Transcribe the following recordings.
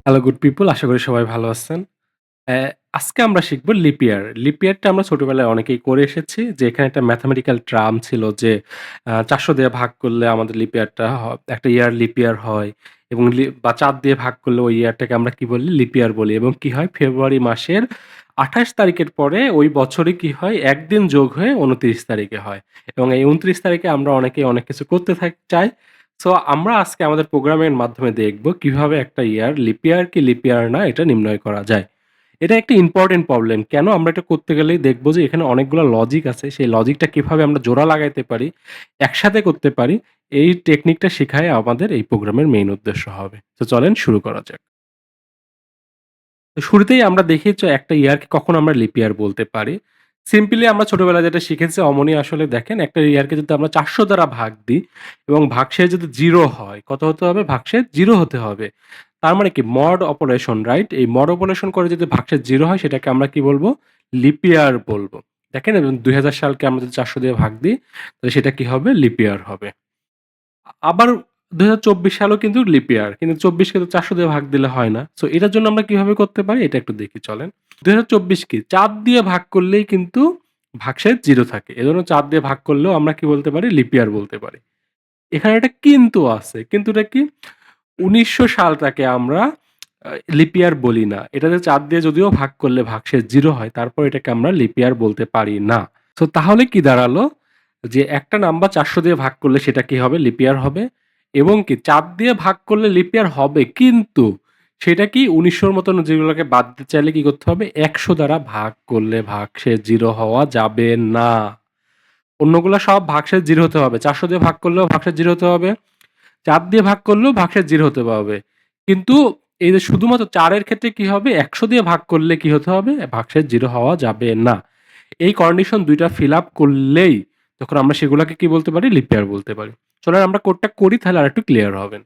Hello good people, আশা করি সবাই ভালো আছেন। অ্যা আজকে আমরা শিখব লিপ ইয়ার। লিপ ইয়ারটা আমরা ছোটবেলায় অনেকেই করে এসেছি, যে এখানে একটা ম্যাথমেটিক্যাল টার্ম ছিল যে ৪০০ দিয়ে ভাগ করলে আমাদের লিপ ইয়ারটা একটা ইয়ার লিপ ইয়ার হয় এবং বা ৪ দিয়ে ভাগ করলে ওই ইয়ারটাকে আমরা কি বলি? লিপ ইয়ার বলি এবং কি হয়? ফেব্রুয়ারি মাসের ২৮ তারিখের পরে ওই বছরে কি হয়? ১ দিন যোগ হয়ে ২৯ তারিখে হয় এবং এই ২৯ তারিখে আমরা অনেকেই অনেক কিছু করতে চাই। সো আমরা আজকে আমাদের প্রোগ্রামের মাধ্যমে দেখব কিভাবে একটা ইয়ার লিপ ইয়ার কি লিপ ইয়ার না এটা নির্ণয় করা যায়। এটা একটা ইম্পোর্টেন্ট প্রবলেম। কেন? আমরা এটা করতে গেলেই দেখব যে এখানে অনেকগুলা লজিক আছে। সেই লজিকটা কিভাবে আমরা জোড়া লাগাইতে পারি, একসাথে করতে পারি, এই টেকনিকটা শিখাই আমাদের এই প্রোগ্রামের মেইন উদ্দেশ্য হবে। তো চলেন শুরু করা যাক। তো শুরুতেই আমরা দেখি যে একটা ইয়ারকে কখন আমরা লিপ ইয়ার বলতে পারি। সিম্পলি আমরা ছোটবেলায় যেটা শিখেছি অমনি আসলে দেখেন, একটা ইয়ারকে যদি আমরা ৪০০ দ্বারা ভাগ দিই এবং ভাগশেষ যদি 0 হয়, কত হতে হবে? ভাগশেষ 0 হতে হবে। তার মানে কি মড অপারেশন, রাইট? এই মড অপারেশন করে যদি ভাগশেষ 0 হয় সেটাকে আমরা কি বলব? লিপ ইয়ার বলব। দেখেন, এবং ২০০০ সালকে আমরা যদি ৪০০ দিয়ে ভাগ দিই তাহলে সেটা কি হবে? লিপ ইয়ার হবে। আবার ২০২৪ সালেও কিন্তু লিপ ইয়ার। কিন্তু ২৪ কে তো ৪০০ দিয়ে ভাগ দিলে হয় না। সো এটার জন্য আমরা কিভাবে করতে পারি? এটা একটু দেখি চলেন। ২০২৪ কি ৪ দিয়ে ভাগ করলেই কিন্তু ভাগশেষ 0 থাকে। এজন্য ৪ দিয়ে ভাগ করলেও আমরা কি বলতে পারি? লিপ ইয়ার বলতে পারি। এখানে একটা কিন্তু আছে। কিন্তুটা কি? ১৯০০ সালটাকে আমরা আ লিপ ইয়ার বলি না। এটাতে ৪ দিয়ে যদিও ভাগ করলে ভাগশেষ 0 হয়, তারপর এটাকে আমরা লিপ ইয়ার বলতে পারি না। সো তাহলে কি দাঁড়ালো? যে একটা নাম্বার ৪০০ দিয়ে ভাগ করলে সেটা কি হবে? লিপ ইয়ার হবে এবং কি ৪ দিয়ে ভাগ করলে লিপ ইয়ার হবে, কিন্তু সেটা কি ১৯০০ র মতন যেগুলোকে বাদ দিতে চাইলে কি করতে হবে? ১০০ দ্বারা ভাগ করলে ভাগশেষ 0 হওয়া যাবে না। অন্যগুলা সব ভাগশেষ 0 হতে হবে। ৪০০ দিয়ে ভাগ করলেও ভাগশেষ 0 হতে হবে। ৪ দিয়ে ভাগ করলেও ভাগশেষ 0 হতে হবে। কিন্তু এই যে শুধুমাত্র ৪ এর ক্ষেত্রে কি হবে? ১০০ দিয়ে ভাগ করলে কি হতে হবে? ভাগশেষ 0 হওয়া যাবে না। এই কন্ডিশন ২ টা ফিল আপ করলেই তখন আমরা সেগুলাকে কি বলতে পারি? লিপ ইয়ার বলতে পারি। চলেন আমরা কোডটা করি, তাহলে আরেকটু ক্লিয়ার হবেন।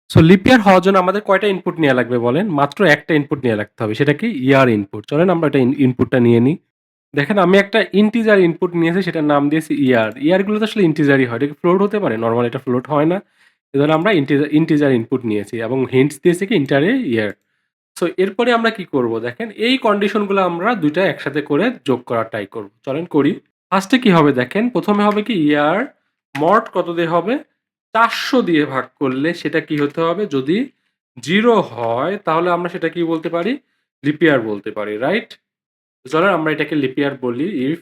সো লিপ ইয়ার হওয়ার জন্য আমাদের কয়টা ইনপুট নেয়া লাগবে বলেন? মাত্র একটা ইনপুট নেয়া লাগতে হবে। সেটা কি? ইয়ার ইনপুট। চলেন আমরা এটা ইনপুটটা নিয়ে নিই। দেখেন, আমি একটা ইন্টিজার ইনপুট নিয়েছি, সেটার নাম দিয়েছি ইয়ার। ইয়ার গুলো তো আসলে ইন্টিজারই হয়। এটা কি ফ্লোট হতে পারে? নরমালি এটা ফ্লোট হয় না। এজন্য আমরা ইন্টিজার ইনপুট নিয়েছি এবং হিন্টস দিয়েছি কি ইন্টার এ ইয়ার। সো এরপরে আমরা কি করব? দেখেন, এই কন্ডিশন গুলো আমরা ২ টা একসাথে করে যোগ করার ট্রাই করব। চলেন করি। ফার্স্টে কি হবে দেখেন, ১ম এ হবে কি ইয়ার মড কত দিয়ে হবে? ৪০০ দিয়ে ভাগ করলে সেটা কি হতে হবে? যদি 0 হয় তাহলে আমরা সেটা কি বলতে পারি? লিপ ইয়ার বলতে পারি, রাইট? চলেন আমরা এটাকে লিপ ইয়ার বলি। ইফ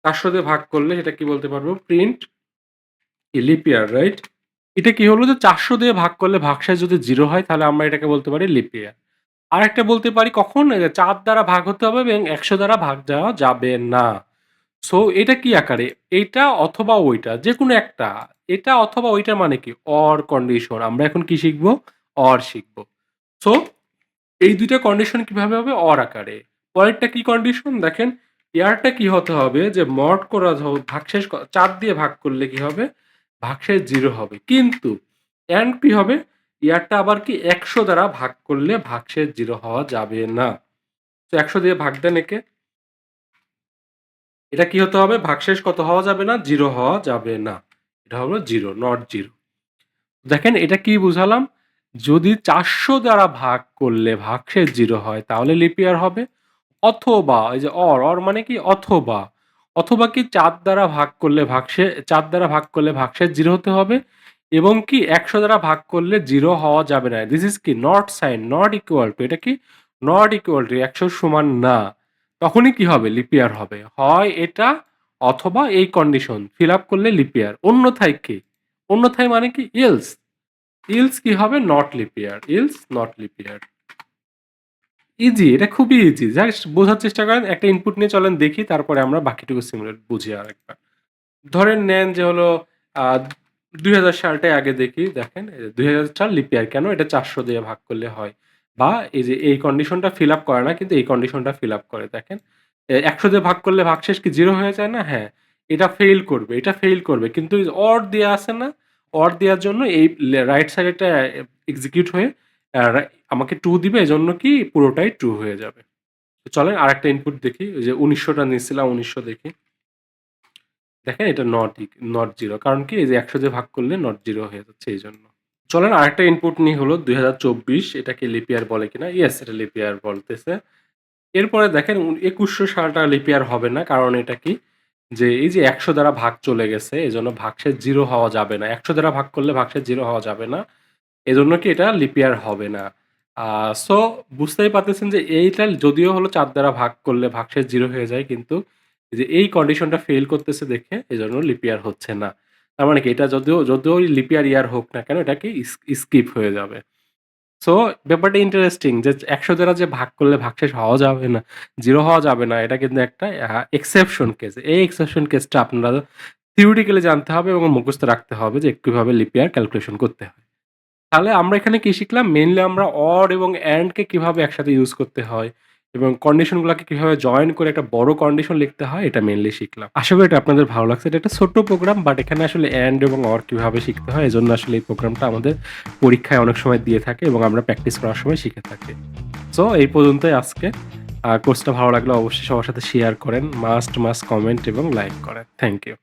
৪০০ দিয়ে ভাগ করলে সেটা কি বলতে পারবো? প্রিন্ট লিপ ইয়ার, রাইট? এটা কি হলো যে ৪০০ দিয়ে ভাগ করলে ভাগশেষ যদি 0 হয় তাহলে আমরা এটাকে বলতে পারি লিপ ইয়ার। আরেকটা বলতে পারি কখন? ৪ দ্বারা ভাগ হতে হবে এবং ১০০ দ্বারা ভাগ দেওয়া যাবে না। সো এটা কি আকারে? এইটা অথবা ওইটা, যেকোনো একটা। এটা অথবা ওইটা মানে কি? Or condition. আমরা এখন কি শিখব? অর শিখব। সো এই ২ টা কন্ডিশন কিভাবে হবে? অর আকারে। পরেরটা কি কন্ডিশন? দেখেন, ইয়ারটা কি হতে হবে? যে মড করা ভাগশেষ ৪ দিয়ে ভাগ করলে কি হবে? ভাগশেষ 0 হবে। কিন্তু কি হবে? ইয়ারটা আবার কি ১০০ দ্বারা ভাগ করলে ভাগশেষ 0 হওয়া যাবে না। তো ১০০ দিয়ে ভাগ দেন একে। এটা কি হতে হবে? ভাগশেষ কত হওয়া যাবে না? 0 হওয়া যাবে না। এটা হলো 0, নট 0। দেখেন, এটা কি বুঝালাম? যদি ৪০০ দ্বারা ভাগ করলে ভাগশেষ 0 হয় তাহলে লিপ ইয়ার হবে। অথবা এই যে অর মানে কি? অথবা। অথবা কি ৪ দ্বারা ভাগ করলে ৪ দ্বারা ভাগ করলে ভাগশেষ 0 হতে হবে এবং কি ১০০ দ্বারা ভাগ করলে 0 হওয়া যাবে না। দিস ইস কি? Not sign, not equal to. এটা কি? নট ইকুয়াল টু ১০০ সমান না। তখনই কি হবে? লিপ ইয়ার হবে। হয় এটা অথবা এই কন্ডিশন ফিল আপ করলে লিপ ইয়ার। অন্যথায় কি? অন্যথায় মানে কি? এলস। এলস কি হবে? Not lip year. Else not lip year. Easy, এটা খুবই ইজি। জাস্ট বোঝার চেষ্টা করেন। একটা ইনপুট নিয়ে চলেন দেখি, তারপরে আমরা বাকিটুকু সিমুলেট বুঝি আরেকবার। ধরেন নেন যে হলো আ ২০০০ সালটাই আগে দেখি। দেখেন, ২০০০ সাল লিপ ইয়ার কেন? এটা ৪০০ দিয়ে ভাগ করলে হয়। বা এই যে এই কন্ডিশনটা ফিল আপ করে না, কিন্তু এই কন্ডিশনটা ফিল আপ করে। দেখেন, ১০০ দিয়ে ভাগ করলে ভাগশেষ কি 0 হয়ে যায় না? হ্যাঁ। এটা ফেইল করবে, এটা ফেইল করবে। কিন্তু এই যে অর দেয়া আছে না? অর দেয়ার জন্য এই রাইট সাইডেরটা এক্সিকিউট হয়ে আমাকে 2 দিবে, এজন্য কি পুরোটাই ট্রু হয়ে যাবে। তো চলেন আরেকটা ইনপুট দেখি। ওই যে ১৯০০ টা নিচ্ছিলাম, ১৯০০ দেখি। দেখেন, এটা নট 0, কারণ কি? এই যে ১০০ দিয়ে ভাগ করলে নট 0 হয়ে যাচ্ছে এইজন্য। চলেন আরেকটা ইনপুট নিই হলো ২০২৪ এটাকে লিপ ইয়ার বলে কিনা? ইয়েস, এটা লিপ ইয়ার বলতেছে। এরপরে দেখেন ২১০০ সালটা লিপ ইয়ার হবে না। কারণ এটা কি? যে এই যে ১০০ দ্বারা ভাগ চলে গেছে এজন্য ভাগশেষ 0 হওয়া যাবে না। ১০০ দ্বারা ভাগ করলে ভাগশেষ 0 হওয়া যাবে না। এজন্য কি এটা লিপ ইয়ার হবে না। আ সো বুঝতেই পারতেছেন যে এইটা যদিও হলো ৪ দ্বারা ভাগ করলে ভাগশেষ 0 হয়ে যায় কিন্তু এই যে এই কন্ডিশনটা ফেইল করতেছে দেখে এজন্য লিপ ইয়ার হচ্ছে না। তার মানে কি এটা যদিও লিপ ইয়ার হোক না কেন এটা কি স্কিপ হয়ে যাবে। সো ব্যাপারটা ইন্টারেস্টিং যে ১০০ দ্বারা যে ভাগ করলে ভাগশেষ হওয়া যাবে না, 0 হওয়া যাবে না এটা কিন্তু একটা এক্সেপশন কেস। এই এক্সেপশন কেসটা আপনারা থিওরিটিক্যালি জানতে হবে এবং মুখস্থ রাখতে হবে যে কিভাবে লিপ ইয়ার ক্যালকুলেশন করতে হয়। তাহলে আমরা এখানে কি শিখলাম? মেইনলি আমরা অর এবং অ্যান্ড কে কিভাবে একসাথে ইউজ করতে হয় এবং কন্ডিশন গুলাকে কিভাবে জয়েন করে একটা বড় কন্ডিশন লিখতে হয় এটা মেইনলি শিখলাম। আশা করি এটা আপনাদের ভালো লাগছে। এটা একটা ছোট্ট প্রোগ্রাম বাট এখানে আসলে অ্যান্ড এবং অর কিভাবে শিখতে হয় এজন্য আসলে এই প্রোগ্রামটা আমাদের পরীক্ষায় অনেক সময় দিয়ে থাকে এবং আমরা প্র্যাকটিস করার সময় শিখে থাকি। সো এই পর্যন্তই আজকে। কোর্সটা ভালো লাগলে অবশ্যই সবার সাথে শেয়ার করেন। মাস্ট কমেন্ট এবং লাইক করেন। Thank you.